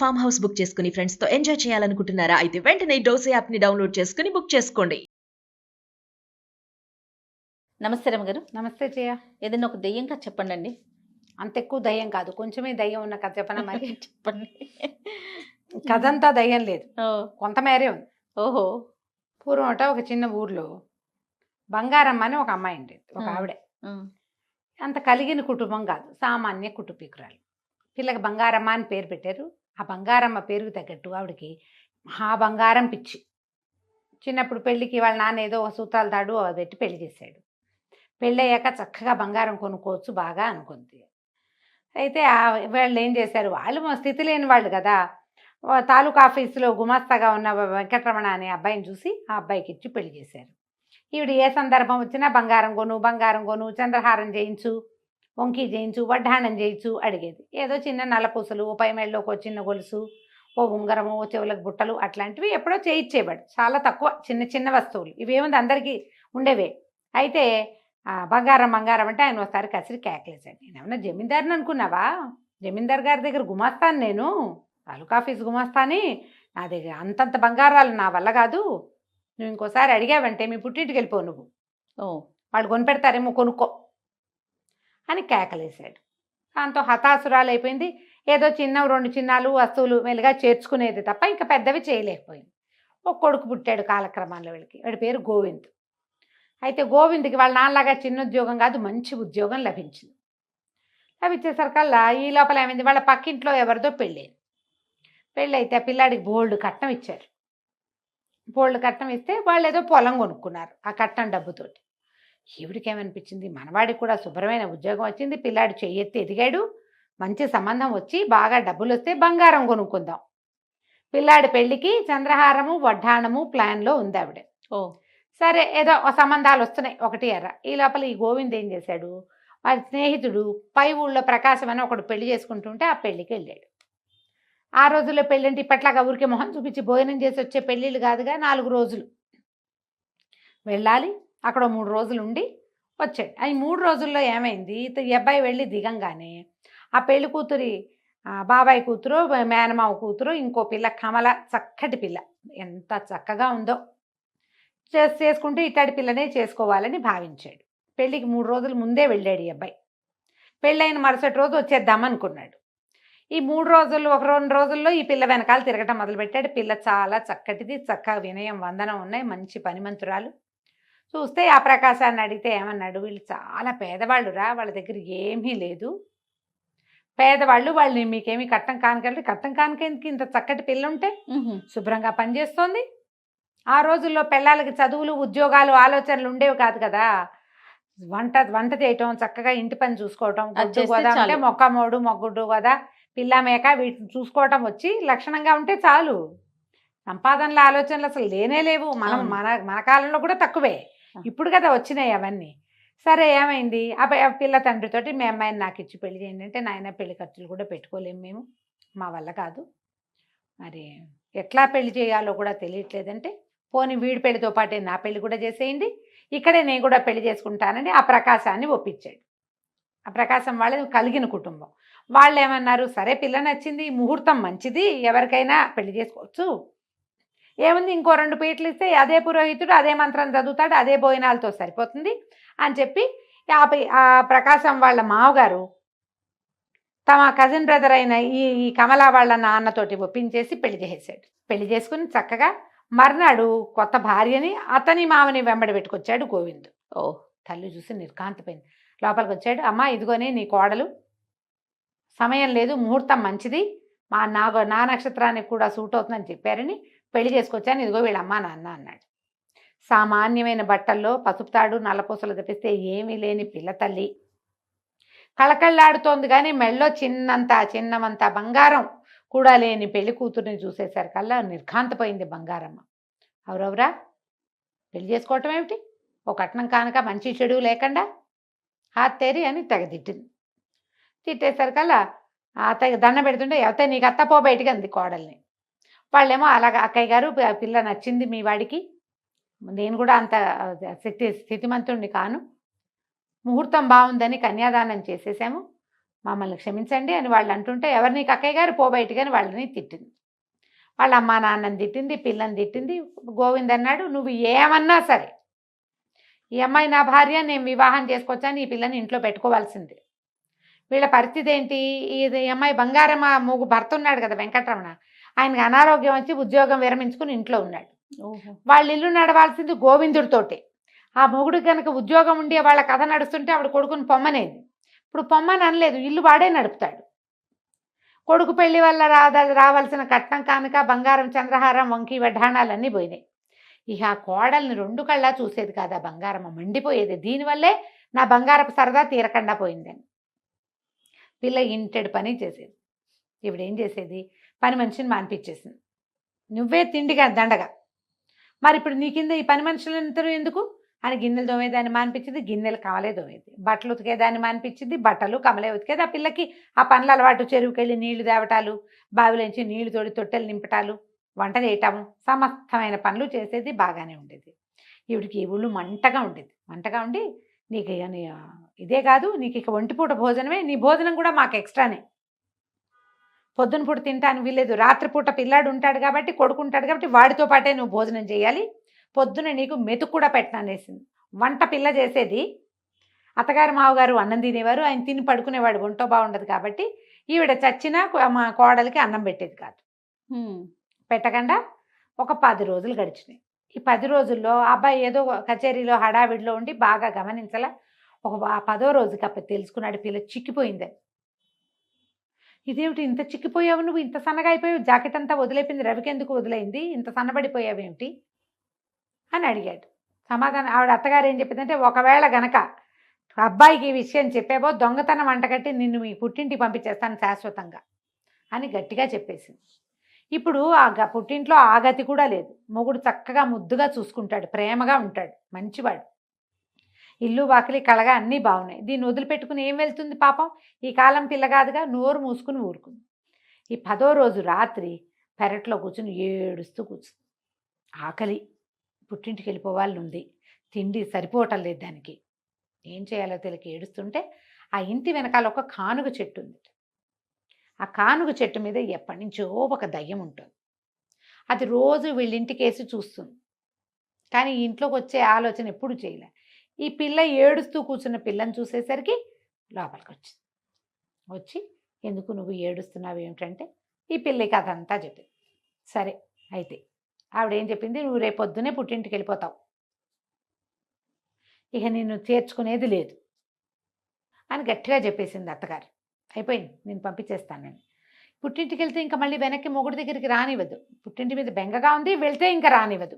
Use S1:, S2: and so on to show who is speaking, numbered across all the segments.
S1: Farm house book చేసుకుని friends తో enjoy చేయాలనుకుంటున్నారా? అయితే వెంటనే డోసే యాప్ ని డౌన్లోడ్ చేసుకుని బుక్ చేసుకోండి.
S2: నమస్తే రమగారు.
S3: నమస్తే జయ.
S2: ఏదైనా ఒక దెయ్యం కథ చెప్పండి.
S3: అంత ఎక్కువ దయ్యం కాదు, కొంచెమే దయ్యం ఉన్న కథ చెప్పనా మరి?
S2: చెప్పండి.
S3: కథ అంతా దయ్యం లేదు, కొంతమేరే ఉంది.
S2: ఓహో.
S3: పూర్వం ఒక చిన్న ఊర్లో బంగారమ్మ అని ఒక అమ్మాయి ఉండేది. ఒక ఆవిడ అంత కలిగిన కుటుంబం కాదు, సామాన్య కుటుంబీకురాలు. పిల్లకి బంగారమ్మ అని పేరు పెట్టారు. ఆ బంగారమ్మ పేరుకు తగ్గట్టు ఆవిడకి మహా బంగారం పిచ్చి. చిన్నప్పుడు పెళ్ళికి వాళ్ళ నాన్న ఏదో ఒక సూత్రాలు తాడు అది పెట్టి పెళ్లి చేశాడు. పెళ్ళయ్యాక చక్కగా బంగారం కొనుక్కోవచ్చు బాగా అనుకుంది. అయితే వాళ్ళు ఏం చేశారు, వాళ్ళు స్థితి లేని వాళ్ళు కదా, తాలూకా ఆఫీసులో గుమాస్తాగా ఉన్న వెంకటరమణ అనే అబ్బాయిని చూసి ఆ అబ్బాయికి ఇచ్చి పెళ్లి చేశారు. ఈవిడ ఏ సందర్భం వచ్చినా బంగారం కొను, చంద్రహారం చేయించు, వంకి చేయించు, వడ్డాణం చేయించు అడిగేది. ఏదో చిన్న నల్లపూసలు, ఓ పై మెళ్ళలోకి ఒక చిన్న గొలుసు, ఓ ఉంగరము, ఓ చెవులకు బుట్టలు అట్లాంటివి ఎప్పుడో చేయించేవాడు. చాలా తక్కువ, చిన్న చిన్న వస్తువులు. ఇవేముంది అందరికీ ఉండేవే. అయితే బంగారం అంటే ఆయన ఒకసారి కసిరి కేకలేశాడు. నేనేమన్నా జమీందారుని అనుకున్నావా? జమీందారు గారి దగ్గర గుమాస్తాను, నేను తాలూకా ఆఫీస్ గుమాస్తాని. నా దగ్గర అంతంత బంగారాలు నా వల్ల కాదు. నువ్వు ఇంకోసారి అడిగావంటే మీ పుట్టింటికి వెళ్ళిపో, నువ్వు వాళ్ళు కొనిపెడతారేమో, కొనుక్కో అని కేకలేశాడు. దాంతో హతాసురాలు అయిపోయింది. ఏదో చిన్న 2 చిన్నాలు వస్తువులు మెల్లిగా చేర్చుకునేది తప్ప ఇంకా పెద్దవి చేయలేకపోయింది. ఒక కొడుకు పుట్టాడు కాలక్రమంలో వీళ్ళకి. వాడి పేరు గోవింద్. అయితే గోవింద్కి వాళ్ళ నాన్నలాగా చిన్న ఉద్యోగం కాదు, మంచి ఉద్యోగం లభించింది. లభించేసరికల్లా ఈ లోపల ఏమైంది, వాళ్ళ పక్కింట్లో ఎవరిదో పెళ్ళైతే ఆ పిల్లాడికి బోల్డ్ కట్నం ఇచ్చారు. బోల్డ్ కట్నం ఇస్తే వాళ్ళు ఏదో పొలం కొనుక్కున్నారు ఆ కట్నం డబ్బుతోటి. ఈవిడికి ఏమనిపించింది, మనవాడికి కూడా శుభ్రమైన ఉద్యోగం వచ్చింది, పిల్లాడు చెయ్యెత్తి ఎదిగాడు, మంచి సంబంధం వచ్చి బాగా డబ్బులు వస్తే బంగారం కొనుక్కుందాం. పిల్లాడి పెళ్ళికి చంద్రహారము, వడ్డాణము ప్లాన్లో ఉంది ఆవిడ. సరే ఏదో సంబంధాలు వస్తున్నాయి ఒకటి ఎర్ర. ఈ లోపల ఈ గోవింద్ ఏం చేశాడు, వాడి స్నేహితుడు పై ఊళ్ళో ప్రకాశం అని ఒకడు పెళ్లి చేసుకుంటుంటే ఆ పెళ్లికి వెళ్ళాడు. ఆ రోజుల్లో పెళ్ళంటే ఇప్పట్లాగా ఊరికే మొహం చూపించి భోజనం చేసి వచ్చే పెళ్ళిళ్ళు కాదుగా, 4 రోజులు వెళ్ళాలి. అక్కడ 3 రోజులు ఉండి వచ్చాడు. ఈ 3 రోజుల్లో ఏమైంది, ఈ అబ్బాయి వెళ్ళి దిగంగానే ఆ పెళ్లి కూతురి బాబాయ్ కూతురు, మేనమావ కూతురు, ఇంకో పిల్ల కమల, చక్కటి పిల్ల, ఎంత చక్కగా ఉందో, చేసుకుంటే ఇట్లాంటి పిల్లనే చేసుకోవాలని భావించాడు. పెళ్ళికి 3 రోజుల ముందే వెళ్ళాడు ఈ అబ్బాయి. పెళ్ళైన మరుసటి రోజు వచ్చేద్దామనుకున్నాడు. ఈ 3 రోజులు 2 రోజుల్లో ఈ పిల్ల వెనకాల తిరగటం మొదలుపెట్టాడు. పిల్ల చాలా చక్కటిది, చక్కగా వినయం వందనం ఉన్నాయి, మంచి పనిమంతురాలు. చూస్తే ఆ ప్రకాశాన్ని అడిగితే ఏమన్నాడు, వీళ్ళు చాలా పేదవాళ్ళురా, వాళ్ళ దగ్గర ఏమీ లేదు, పేదవాళ్ళు, వాళ్ళని మీకేమీ కట్టం కానుకేందుకు, ఇంత చక్కటి పిల్ల ఉంటే శుభ్రంగా పనిచేస్తోంది. ఆ రోజుల్లో పిల్లలకి చదువులు, ఉద్యోగాలు, ఆలోచనలు ఉండేవి కాదు కదా. వంట చేయటం, చక్కగా ఇంటి పని చూసుకోవటం, గొడ్డు గోదా అంటే మొక్కమోడు, మొగ్గుడ్డు గోదా, పిల్ల మేక వీటిని చూసుకోవటం వచ్చి లక్షణంగా ఉంటే చాలు. సంపాదనల ఆలోచనలు అసలు లేనే లేవు. మన కాలంలో కూడా తక్కువే, ఇప్పుడు కదా వచ్చినాయి అవన్నీ. సరే ఏమైంది, ఆ పిల్ల తండ్రితోటి మీ అమ్మాయిని నాకు ఇచ్చి పెళ్లి చేయండి అంటే, నాయన పెళ్లి ఖర్చులు కూడా పెట్టుకోలేము మేము, మా వల్ల కాదు, మరి ఎట్లా పెళ్లి చేయాలో కూడా తెలియట్లేదంటే, పోనీ వీడి పెళ్లితో పాటే నా పెళ్లి కూడా చేసేయండి, ఇక్కడే నేను కూడా పెళ్లి చేసుకుంటానని ఆ ప్రకాశాన్ని ఒప్పించాడు. ఆ ప్రకాశం వాళ్ళది కలిగిన కుటుంబం. వాళ్ళు ఏమన్నారు, సరే పిల్ల నచ్చింది, ముహూర్తం మంచిది, ఎవరికైనా పెళ్లి చేసుకోవచ్చు, ఏముంది ఇంకో 2 పీటలు ఇస్తే అదే పురోహితుడు అదే మంత్రం చదువుతాడు, అదే భోజనాలతో సరిపోతుంది అని చెప్పి ఆ ప్రకాశం వాళ్ళ మావగారు తమ కజిన్ బ్రదర్ అయిన ఈ కమల వాళ్ళ నాన్నతోటి ఒప్పించేసి పెళ్లి చేసేసాడు. పెళ్లి చేసుకుని చక్కగా మర్నాడు కొత్త భార్యని అతని మామని వెంబడి పెట్టుకొచ్చాడు గోవింద్. తల్లి చూసి నిర్కాంతపోయింది. లోపలికి వచ్చాడు, అమ్మ ఇదిగోనే నీ కోడలు, సమయం లేదు, ముహూర్తం మంచిది, నా నక్షత్రానికి కూడా సూట్ అవుతుందని చెప్పారని పెళ్లి చేసుకొచ్చాను, ఇదిగో వీళ్ళ అమ్మా నాన్న అన్నాడు. సామాన్యమైన బట్టల్లో పసుపు తాడు, నల్లపూసలు తెప్పిస్తే ఏమీ లేని పిల్ల తల్లి కళకళ్ళాడుతోంది, కానీ మెళ్ళో చిన్నమంత బంగారం కూడా లేని పెళ్లి కూతుర్ని చూసేసరికల్లా నిర్ఘాంతపోయింది బంగారమ్మ. ఎవరెవరా పెళ్లి చేసుకోవటం ఏమిటి, ఓ కట్నం కానుక మంచి చెడు లేకుండా హాత్తేరి అని తెగదిట్టింది. తిట్టేసరికల్లా అత్తయ్య దండం పెడుతుంటే, ఎవతే నీకు అత్త పో బయటికి అంది కోడల్ని. వాళ్ళేమో అలాగా, అక్కయ్య గారు పిల్ల నచ్చింది మీ వాడికి, నేను కూడా అంత స్థితిమంతుణ్ణి కాను, ముహూర్తం బాగుందని కన్యాదానం చేసేసాము, మమ్మల్ని క్షమించండి అని వాళ్ళు అంటుంటే, ఎవరు నీకు అక్కయ్య గారు పో బయటికి అని వాళ్ళని తిట్టింది. వాళ్ళ అమ్మా నాన్నని తిట్టింది, పిల్లని తిట్టింది. గోవింద్ అన్నాడు, నువ్వు ఏమన్నా సరే ఈ అమ్మాయి నా భార్య, నేను వివాహం చేసుకొచ్చాను, ఈ పిల్లని ఇంట్లో పెట్టుకోవాల్సిందే. వీళ్ళ పరిస్థితి ఏంటి, ఇది ఈ అమ్మాయి బంగారం భర్త ఉన్నాడు కదా వెంకటరమణ, ఆయనకి అనారోగ్యం వచ్చి ఉద్యోగం విరమించుకుని ఇంట్లో ఉన్నాడు.
S2: ఓహో.
S3: వాళ్ళ ఇల్లు నడవాల్సింది గోవిందుడితోటే. ఆ మొగుడు కనుక ఉద్యోగం ఉండి వాళ్ళ కథ నడుస్తుంటే ఆవిడ కొడుకుని పొమ్మనేది. ఇప్పుడు పొమ్మని అనలేదు, ఇల్లు వాడే నడుపుతాడు. కొడుకు పెళ్లి వల్ల రావాల్సిన కట్నం కానుక, బంగారం, చంద్రహారం, వంకి వడ్డాణాలన్నీ పోయినాయి. ఇక ఆ కోడల్ని 2 కళ్ళా చూసేది కాదు, ఆ బంగారం మండిపోయేది. దీనివల్లే నా బంగారపు సరదా తీరకుండా పోయిందని. పిల్ల ఇంటెడు పని చేసేది. ఇవిడేం చేసేది, పని మనిషిని మానిపించేసింది. నువ్వే తిండిగా దండగా, మరి ఇప్పుడు నీ కింద ఈ పని మనుషులందరూ ఎందుకు అని గిన్నెలు తోమేదాన్ని మానిపించింది, గిన్నెలు కమలే తోమేది. బట్టలు ఉతికేదాన్ని మానిపించింది, బట్టలు కమలే ఉతికేది. ఆ పిల్లకి ఆ పనుల అలవాటు, చెరువుకెళ్ళి నీళ్లు తేవటాలు, బావిలోంచి నీళ్లు తోడి తొట్టెలు నింపటాలు, వంట చేయటము, సమస్తమైన పనులు చేసేది. బాగానే ఉండేది. ఈవిడికి ఊళ్ళు మంటగా ఉండేది. మంటగా ఉండి, నీకు ఇదే కాదు, నీకు ఇక ఒంటిపూట భోజనమే, నీ భోజనం కూడా మాకు ఎక్స్ట్రానే. పొద్దున పూట తింటాను వీలేదు, రాత్రిపూట పిల్లాడు ఉంటాడు కాబట్టి, కొడుకు ఉంటాడు కాబట్టి వాడితో పాటే నువ్వు భోజనం చేయాలి. పొద్దున నీకు మెతుకు కూడా పెట్టననేసింది. వంట పిల్ల చేసేది, అత్తగారు మావగారు అన్నం తినేవారు, ఆయన తిని పడుకునేవాడు, ఒంటో బాగుండదు కాబట్టి. ఈవిడ చచ్చినా మా కోడలికి అన్నం పెట్టేది కాదు. పెట్టకుండా ఒక 10 రోజులు గడిచినాయి. ఈ 10 రోజుల్లో అబ్బాయి ఏదో కచేరీలో హడావిడిలో ఉండి బాగా గమనించలా. ఒక 10వ రోజుకి అప్పుడు తెలుసుకున్నాడు పిల్ల చిక్కిపోయిందని. ఇదేమిటి ఇంత చిక్కిపోయావు, నువ్వు ఇంత సన్నగా అయిపోయావు, జాకెట్ అంతా వదిలేపింది, రవికి ఎందుకు వదిలేయింది, ఇంత సన్నబడిపోయావేమిటి అని అడిగాడు. సమాధానం ఆవిడ అత్తగారు ఏం చెప్పిందంటే, ఒకవేళ గనక అబ్బాయికి ఈ విషయం చెప్పావో దొంగతనం వంటగట్టి నిన్ను మీ పుట్టింటికి పంపించేస్తాను శాశ్వతంగా అని గట్టిగా చెప్పేసింది. ఇప్పుడు పుట్టింట్లో ఆ గతి కూడా లేదు. మొగుడు చక్కగా ముద్దుగా చూసుకుంటాడు, ప్రేమగా ఉంటాడు, మంచివాడు, ఇల్లు వాకిలి కళగా అన్నీ బాగున్నాయి. దీన్ని వదిలిపెట్టుకుని ఏం వెళ్తుంది పాపం, ఈ కాలం పిల్ల కాదుగా, నోరు మూసుకుని ఊరుకుంది. ఈ 10వ రోజు రాత్రి పెరట్లో కూర్చుని ఏడుస్తూ కూర్చుంది. ఆకలి, పుట్టింటికి వెళ్ళిపోవాలని ఉంది, తిండి సరిపోవటం లేదు దానికి, ఏం చేయాలో తెలియక ఏడుస్తుంటే ఆ ఇంటి వెనకాల ఒక కానుగ చెట్టు ఉంది. ఆ కానుగ చెట్టు మీద ఎప్పటి నుంచో ఒక దయ్యం ఉంటుంది. అది రోజు వీళ్ళింటికి వేసి చూస్తుంది, కానీ ఇంట్లోకి వచ్చే ఆలోచన ఎప్పుడు చేయలే. ఈ పిల్ల ఏడుస్తూ కూర్చున్న పిల్లని చూసేసరికి లోపలికి వచ్చింది. వచ్చి, ఎందుకు నువ్వు ఏడుస్తున్నావు ఏమిటంటే, ఈ పిల్లకి అదంతా చెప్పింది. సరే అయితే ఆవిడేం చెప్పింది, నువ్వు రేపు పొద్దునే పుట్టింటికి వెళ్ళిపోతావు, ఇక నిన్ను చేర్చుకునేది లేదు అని గట్టిగా చెప్పేసింది అత్తగారు. అయిపోయింది, నేను పంపించేస్తానని. పుట్టింటికి వెళ్తే ఇంకా మళ్ళీ వెనక్కి మొగుడి దగ్గరికి రానివ్వదు. పుట్టింటి మీద బెంగగా ఉంది, వెళ్తే ఇంకా రానివ్వదు.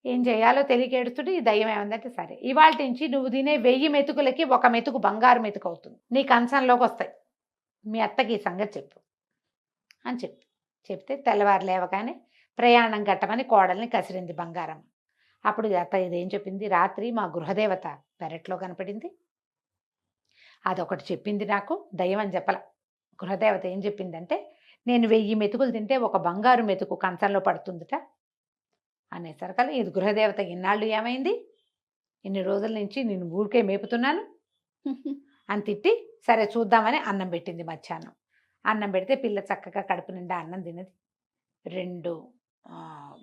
S3: ఏం చేయాలో తెలియక ఏడుస్తుంటే ఈ దయ్యం ఏమందంటే, సరే ఇవాళ నుంచి నువ్వు తినే 1000 మెతుకులకి 1 మెతుకు బంగారు మెతుకు అవుతుంది, నీ కంచంలోకి వస్తాయి, మీ అత్తకి ఈ సంగతి చెప్పు అని చెప్తే తెల్లవారు లేవగానే ప్రయాణం కట్టమని కోడల్ని కసిరింది బంగారం. అప్పుడు అత్త ఇదేం చెప్పింది, రాత్రి మా గృహదేవత పెరట్లో కనపడింది, అదొకటి చెప్పింది నాకు, దయ్యం అని చెప్పల. గృహదేవత ఏం చెప్పిందంటే, నేను 1000 మెతుకులు తింటే 1 బంగారు మెతుకు కంచంలో పడుతుందిట అనేసరికల్లా, ఇది గృహదేవత ఇన్నాళ్ళు ఏమైంది, ఇన్ని రోజుల నుంచి నేను ఊరికే మేపుతున్నాను అని తిట్టి, సరే చూద్దామని అన్నం పెట్టింది. మధ్యాహ్నం అన్నం పెడితే పిల్ల చక్కగా కడుపు నిండా అన్నం తినది. 2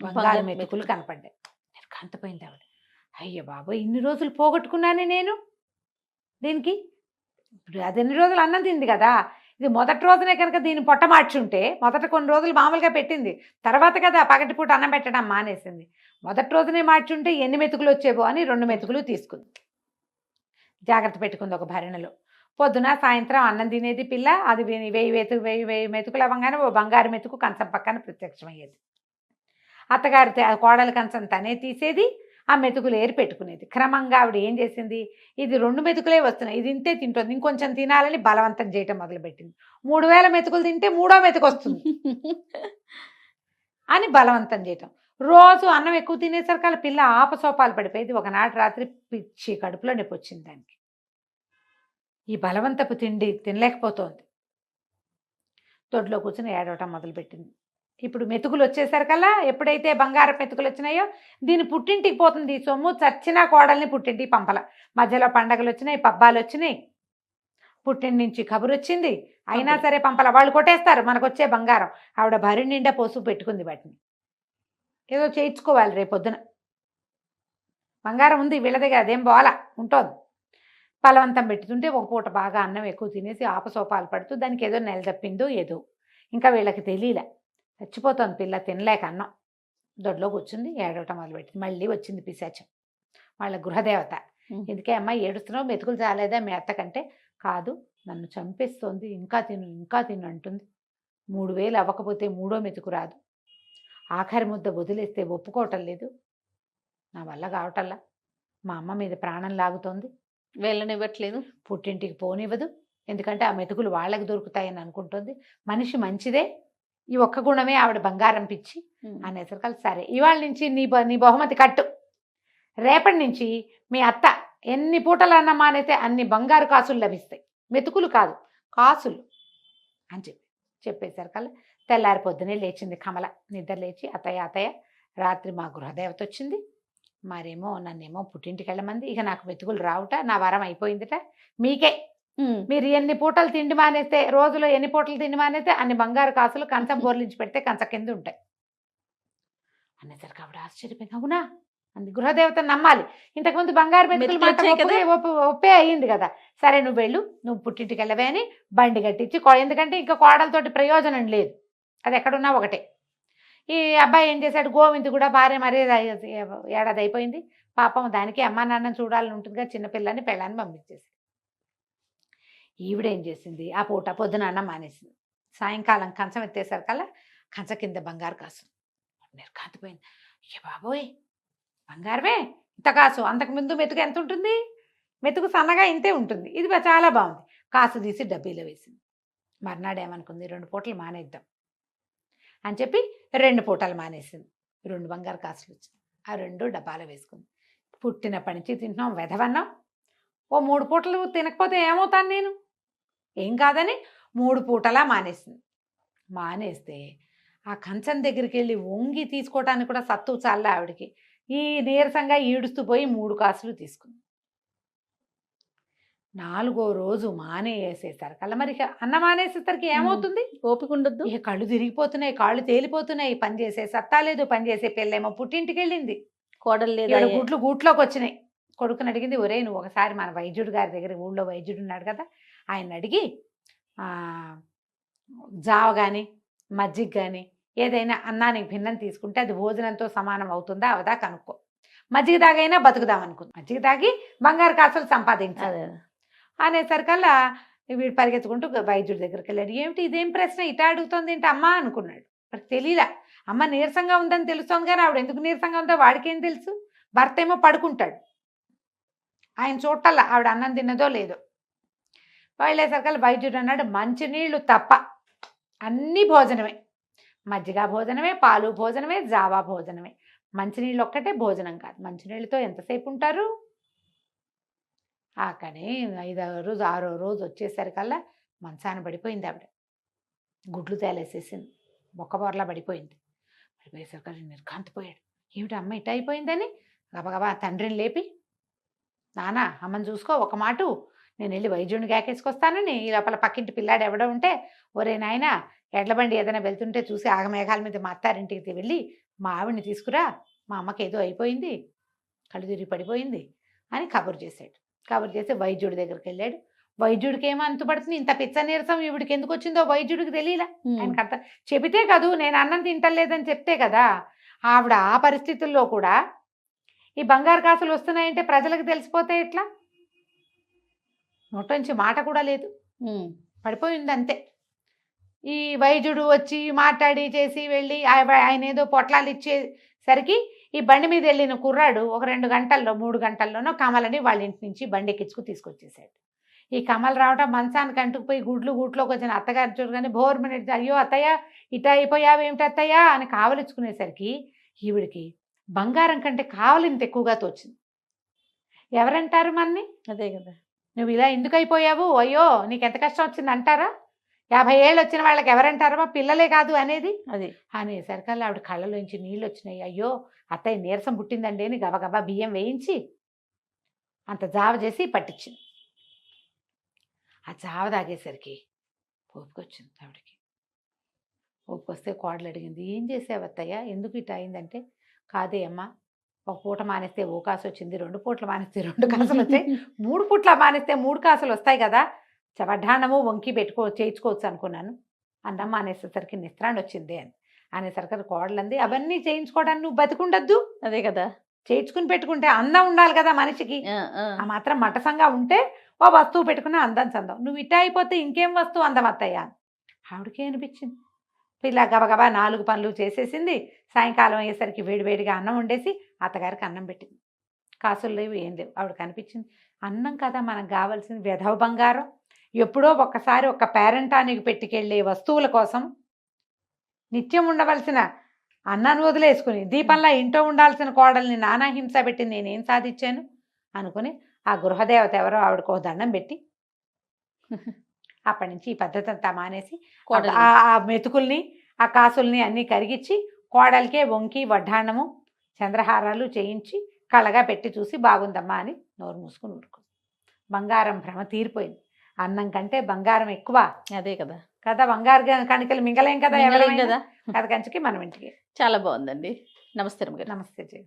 S3: బంగారు మెతుకులు కనపడ్డాయి. కంతపోయింది ఆవిడ. అయ్య బాబోయ్, ఇన్ని రోజులు పోగొట్టుకున్నానే నేను దీనికి. ఇప్పుడు అది ఎన్ని రోజులు అన్నం తింది కదా, ఇది మొదటి రోజునే కనుక దీన్ని పొట్ట మార్చుంటే, మొదట కొన్ని రోజులు మామూలుగా పెట్టింది, తర్వాత కదా పగటిపూట అన్నం పెట్టడం మానేసింది. మొదటి రోజునే మార్చుంటే ఎన్ని మెతుకులు వచ్చేవో అని 2 మెతుకులు తీసుకుంది, జాగ్రత్త పెట్టుకుంది ఒక భరణలో. పొద్దున సాయంత్రం అన్నం తినేది పిల్ల. అది 1000 మెతుకులు అవ్వగానే ఓ బంగారు మెతుకు కంచం పక్కన ప్రత్యక్షమయ్యేది. అత్తగారి కోడల కంచం తనే తీసేది, ఆ మెతుకులు ఏరి పెట్టుకునేది. క్రమంగా ఆవిడ ఏం చేసింది, ఇది 2 మెతుకులే వస్తున్నాయి, ఇది ఇంతే తింటుంది, ఇంకొంచెం తినాలని బలవంతం చేయటం మొదలుపెట్టింది. 3000 మెతుకులు తింటే 3వ మెతుకు వస్తుంది అని బలవంతం చేయటం. రోజు అన్నం ఎక్కువ తినేసరికి పిల్ల ఆపసోపాలు పడిపోయేది. ఒకనాటి రాత్రి పిచ్చి కడుపులో నొప్పి వచ్చింది దానికి. ఈ బలవంతపు తిండి తినలేకపోతోంది. తొడ్లో కూర్చొని ఏడవటం మొదలుపెట్టింది. ఇప్పుడు మెతుకులు వచ్చేసరికల్లా, ఎప్పుడైతే బంగారం మెతుకులు వచ్చినాయో, దీని పుట్టింటికి పోతుంది. సొమ్ము చచ్చినా కోడల్ని పుట్టింటికి పంపల. మధ్యలో పండగలు వచ్చినాయి, పబ్బాలు వచ్చినాయి, పుట్టిన నుంచి కబురు వచ్చింది. అయినా
S2: పంపలే.
S3: సరే పంపల. వాళ్ళు కొట్టేస్తారు మనకు వచ్చే బంగారం. ఆవిడ భరి నిండా పసుపు పెట్టుకుంది వాటిని. ఏదో చేయించుకోవాలి రేపొద్దున. బంగారం ఉంది వీళ్ళ దగ్గర, అదేం బోల ఉంటోంది. బలవంతం పెట్టుతుంటే ఒక పూట బాగా అన్నం ఎక్కువ తినేసి ఆపసోపాలు పడుతూ దానికి ఏదో నెల తప్పిందో ఏదో. ఇంకా వీళ్ళకి తెలియలే. చచ్చిపోతోంది పిల్ల తినలేక అన్నం. దొడ్లో కూర్చుంది, ఏడవటం మొదలుపెట్టింది. మళ్ళీ వచ్చింది పిశాచం, వాళ్ళ గృహదేవత.
S2: ఉమ్.
S3: ఎందుకే అమ్మ ఏడుస్తున్నావు, మెతుకులు చాలేదా మీ అత్తకంటే? కాదు, నన్ను చంపేస్తోంది, ఇంకా తిను ఇంకా తిను అంటుంది. 3000 అవ్వకపోతే మూడో మెతుకు రాదు. ఆఖరి ముద్ద వదిలేస్తే ఒప్పుకోవటం లేదు. నా వల్ల కావటల్లా. మా అమ్మ మీద ప్రాణం లాగుతోంది.
S2: వెళ్ళనివ్వట్లేదు.
S3: పుట్టింటికి పోనివ్వదు. ఎందుకంటే ఆ మెతుకులు వాళ్ళకి దొరుకుతాయని అనుకుంటుంది. మనిషి మంచిదే, ఈ ఒక్క గుణమే ఆవిడ బంగారం పిచ్చి అనేసరికి సరే ఇవాళ నుంచి నీ బహుమతి కట్టు. రేపటి నుంచి మీ అత్త ఎన్ని పూటలు అన్న మానైతే అన్ని బంగారు కాసులు లభిస్తాయి, మెతుకులు కాదు కాసులు అని చెప్పేసరికల్లా తెల్లారి పొద్దునే లేచింది కమల. నిద్ర లేచి అత్తయ్య అత్తయ్య రాత్రి మా గృహదేవత వచ్చింది, మరేమో నన్నేమో పుట్టింటికి వెళ్ళమంది. ఇక నాకు మెతుకులు రావుట, నా వరం అయిపోయిందిట. మీకే, మీరు ఎన్ని పూటలు తిండి మానేస్తే, రోజులో ఎన్ని పూటలు తిండి మానేస్తే అన్ని బంగారు కాసులు కంచం బోర్లించి పెడితే కంచ కింద ఉంటాయి అనేసరికి ఆవిడ ఆశ్చర్యపోయింది. అవునా అంది. గృహదేవత నమ్మాలి. ఇంతకుముందు బంగారు మెతుకులు మాట
S2: మెతుకులు వచ్చాయి
S3: ఒప్పే అయ్యింది కదా. సరే నువ్వు వెళ్ళు, నువ్వు పుట్టింటికి వెళ్ళవే అని బండి కట్టించి, ఎందుకంటే ఇంకా కోడలతోటి ప్రయోజనం లేదు, అది ఎక్కడున్నా ఒకటే. ఈ అబ్బాయి ఏం చేశాడు, గోవింద్ కూడా భార్య మరీ ఏడాది అయిపోయింది పాపం, దానికి అమ్మా నాన్నని చూడాలని ఉంటుందిగా, చిన్నపిల్లని పెళ్ళాన్ని పంపించేసి. ఈవిడేం చేసింది, ఆ పూట పొద్దున అన్నం మానేసింది. సాయంకాలం కంచం ఎత్తేసరికల్లా కంచ కింద బంగారు కాసు. నిర్ఘాంతపోయింది. అయ్య బాబోయ్, బంగారమే ఇంత కాసు. అంతకుముందు మెతుకు ఎంత ఉంటుంది, మెతుకు సన్నగా ఇంతే ఉంటుంది, ఇది చాలా బాగుంది. కాసు తీసి డబ్బీలో వేసింది. మర్నాడు ఏమనుకుంది, 2 పూటలు మానేద్దాం అని చెప్పి 2 పూటలు మానేసింది. 2 బంగారు కాసులు వచ్చింది, ఆ 2 డబ్బాలో వేసుకుంది. పుట్టినప్పటి నుంచి తింటున్నాం వెధవన్నాం, ఓ 3 పూటలు తినకపోతే ఏమవుతాను నేను, ఏం కాదని 3 పూటలా మానేసింది. మానేస్తే ఆ కంచం దగ్గరికి వెళ్ళి వంగి తీసుకోవటానికి కూడా సత్తు చాలే ఆవిడికి. ఈ నీరసంగా ఈడుస్తూ పోయి 3 కాసులు తీసుకుంది. 4వ రోజు మానేసేసరికల్లా మరి అన్నం మానేసేసరికి ఏమవుతుంది,
S2: ఓపిక ఉండొద్దు.
S3: ఇక కళ్ళు తిరిగిపోతున్నాయి, కాళ్ళు తేలిపోతున్నాయి, పని చేసే సత్తా లేదు. పని చేసే పిల్లేమో పుట్టింటికి వెళ్ళింది,
S2: కోడలు లేదా
S3: ఈవిడ గుడ్లు గూట్లోకి వచ్చినాయి. కొడుకుని అడిగింది, ఒరే నువ్వు ఒకసారి మన వైద్యుడు గారి దగ్గర, ఊళ్ళో వైద్యుడు ఉన్నాడు కదా, ఆయన అడిగి జావ కానీ మజ్జిగ కానీ ఏదైనా అన్నానికి భిన్నం తీసుకుంటే అది భోజనంతో సమానం అవుతుందా అవదా కనుక్కో. మజ్జిగ తాగైనా బతుకుదాం అనుకుంది, మజ్జిగ తాగి బంగారు కాసులు సంపాదించాలి
S2: అదే.
S3: అనేసరికల్లా వీడు పరిగెత్తుకుంటూ వైద్యుడి దగ్గరికి వెళ్ళాడు. ఏమిటి ఇదేం ప్రశ్న ఇటా అడుగుతుంది ఏంటి అమ్మా అనుకున్నాడు. వాడికి తెలియలా, అమ్మ నీరసంగా ఉందని తెలుస్తోంది కానీ ఆవిడ ఎందుకు నీరసంగా ఉందో వాడికేం తెలుసు. భర్త ఏమో పడుకుంటాడు, ఆయన చూడాల ఆవిడ అన్నం తిన్నదో లేదో. వెళ్ళేసరికల్లా వైద్యుడు అన్నాడు, మంచినీళ్ళు తప్ప అన్నీ భోజనమే, మజ్జిగ భోజనమే, పాలు భోజనమే, జావా భోజనమే, మంచినీళ్ళు ఒక్కటే భోజనం కాదు. మంచినీళ్ళతో ఎంతసేపు ఉంటారు. కానీ 5వ రోజు 6వ రోజు వచ్చేసరికల్లా మంచాన పడిపోయింది ఆవిడ. గుడ్లు తేలేసేసింది, బొక్కబొరలా పడిపోయింది. పడిపోయేసరికల్లా నిర్ఘాంతపోయాడు. ఏమిటి అమ్మ ఇట అయిపోయిందని గబగబా తండ్రిని లేపి, నానా అమ్మని చూసుకో, ఒక మాటు నేను వెళ్ళి వైద్యుడిని గాకేసుకొస్తానని. ఈ లోపల పక్కింటి పిల్లాడు ఎవడో ఉంటే, ఒరే నాయన ఎడ్ల బండి ఏదైనా వెళ్తుంటే చూసి ఆగమేఘాల మీద మా అత్తారింటికి వెళ్ళి మా ఆవిడ్ని తీసుకురా, మా అమ్మకి ఏదో అయిపోయింది, కళ్ళు తిరిగి పడిపోయింది అని కబురు చేశాడు. కబురు చేసి వైద్యుడి దగ్గరికి వెళ్ళాడు. వైద్యుడికి ఏమో అంతుపడుతుంది, ఇంత పిచ్చ నీరసం ఈవిడికి ఎందుకు వచ్చిందో వైద్యుడికి తెలియలా. ఆయనకు అర్థం చెబితే కదూ, నేను అన్నం తింటలేదని చెప్తే కదా. ఆవిడ ఆ పరిస్థితుల్లో కూడా ఈ బంగారు కాసులు వస్తున్నాయంటే ప్రజలకు తెలిసిపోతే ఎట్లా, నోట్లోంచి మాట కూడా లేదు, పడిపోయింది అంతే. ఈ వైద్యుడు వచ్చి మాట్లాడి చేసి వెళ్ళి ఆయన ఏదో పొట్లాలు ఇచ్చేసరికి ఈ బండి మీద వెళ్ళిన కుర్రాడు ఒక 2 గంటల్లో 3 గంటల్లోనో కమలని వాళ్ళ ఇంటి నుంచి బండి ఎక్కించుకు తీసుకొచ్చేసాడు. ఈ కమలు రావటం మంచానికి అంటుకుపోయి గూట్లోకి వచ్చిన అత్తగారు చూడగానే భోర్మని, అయ్యో అత్తయ్య ఇట అయిపోయావేమిటి అత్తయ్య అని కావలించుకునేసరికి ఈవిడికి బంగారం కంటే కావలింత ఎక్కువగా తోచింది. ఎవరంటారు మన్ని,
S2: అదే కదా,
S3: నువ్వు ఇలా ఎందుకు అయిపోయావు, అయ్యో నీకు ఎంత కష్టం వచ్చింది అంటారా? 50 ఏళ్ళు వచ్చిన వాళ్ళకి ఎవరంటారో పిల్లలే కాదు అనేది.
S2: అది
S3: అనేసరికల్లా ఆవిడ కళ్ళలోంచి నీళ్ళు వచ్చినాయి. అయ్యో అత్తయ్య నీరసం పుట్టిందండి అని గబగబా బియ్యం వేయించి అంత జావ చేసి పట్టించింది. ఆ జావ తాగేసరికి ఓపుకొచ్చింది ఆవిడకి. ఓపుకొస్తే కోడలు అడిగింది, ఏం చేసావు అత్తయ్య, ఎందుకు ఇట్లా అయిందంటే, కాదే అమ్మా, ఒక పూట మానేస్తే ఓ కాసు వచ్చింది, 2 పూటలు మానేస్తే 2 కాసులు వచ్చాయి, 3 పూట్ల మానేస్తే 3 కాసులు వస్తాయి కదా, వడ్డాణము వంకి చేయించుకోవచ్చు అనుకున్నాను, అన్నం మానేసేసరికి నిస్త్రాన్ని వచ్చింది అని అనేసరికి కోడలంది, అవన్నీ చేయించుకోవడానికి నువ్వు బతికుండద్దు,
S2: అదే కదా.
S3: చేయించుకుని పెట్టుకుంటే అందం ఉండాలి కదా మనిషికి, ఆ మాత్రం మటసంగా ఉంటే ఓ వస్తువు పెట్టుకున్న అందం చందం, నువ్వు ఇట్ట అయిపోతే ఇంకేం వస్తువు అందం అత్తయ్య అని ఆవిడకే అనిపించింది. పిల్ల గబగబా 4 పనులు చేసేసింది. సాయంకాలం అయ్యేసరికి వేడివేడిగా అన్నం వండేసి అత్తగారికి అన్నం పెట్టింది. కాసులు లేవు, ఏం లేవు. ఆవిడకి అనిపించింది, అన్నం కదా మనకు కావాల్సింది, వెధవ బంగారం, ఎప్పుడో ఒక్కసారి ఒక పేరెంటానికి పెట్టుకెళ్ళే వస్తువుల కోసం నిత్యం ఉండవలసిన అన్నాన్ని వదిలేసుకుని దీపంలా ఇంట్లో ఉండాల్సిన కోడల్ని నానా హింస పెట్టి నేనేం సాధించాను అనుకుని ఆ గృహదేవత ఎవరో ఆవిడకో దండం పెట్టి అప్పటి నుంచి ఈ పద్ధతి అంతా మానేసి
S2: కోడలు
S3: ఆ మెతుకుల్ని ఆ కాసుల్ని అన్నీ కరిగించి కోడలికే వంకి వడ్డాణము చంద్రహారాలు చేయించి కళగా పెట్టి చూసి బాగుందమ్మా అని నోరు మూసుకుని ఊరుకుంది. బంగారం భ్రమ తీరిపోయింది. అన్నం కంటే బంగారం ఎక్కువ
S2: అదే కదా.
S3: కదా, బంగారు కణికలు మింగలేం కదా
S2: మింగలేం
S3: ఎవరైనా
S2: కదా.
S3: కథ కంచికి మనం ఇంటికి.
S2: చాలా బాగుందండి. నమస్తే రమ్య గారు.
S3: నమస్తే జయ.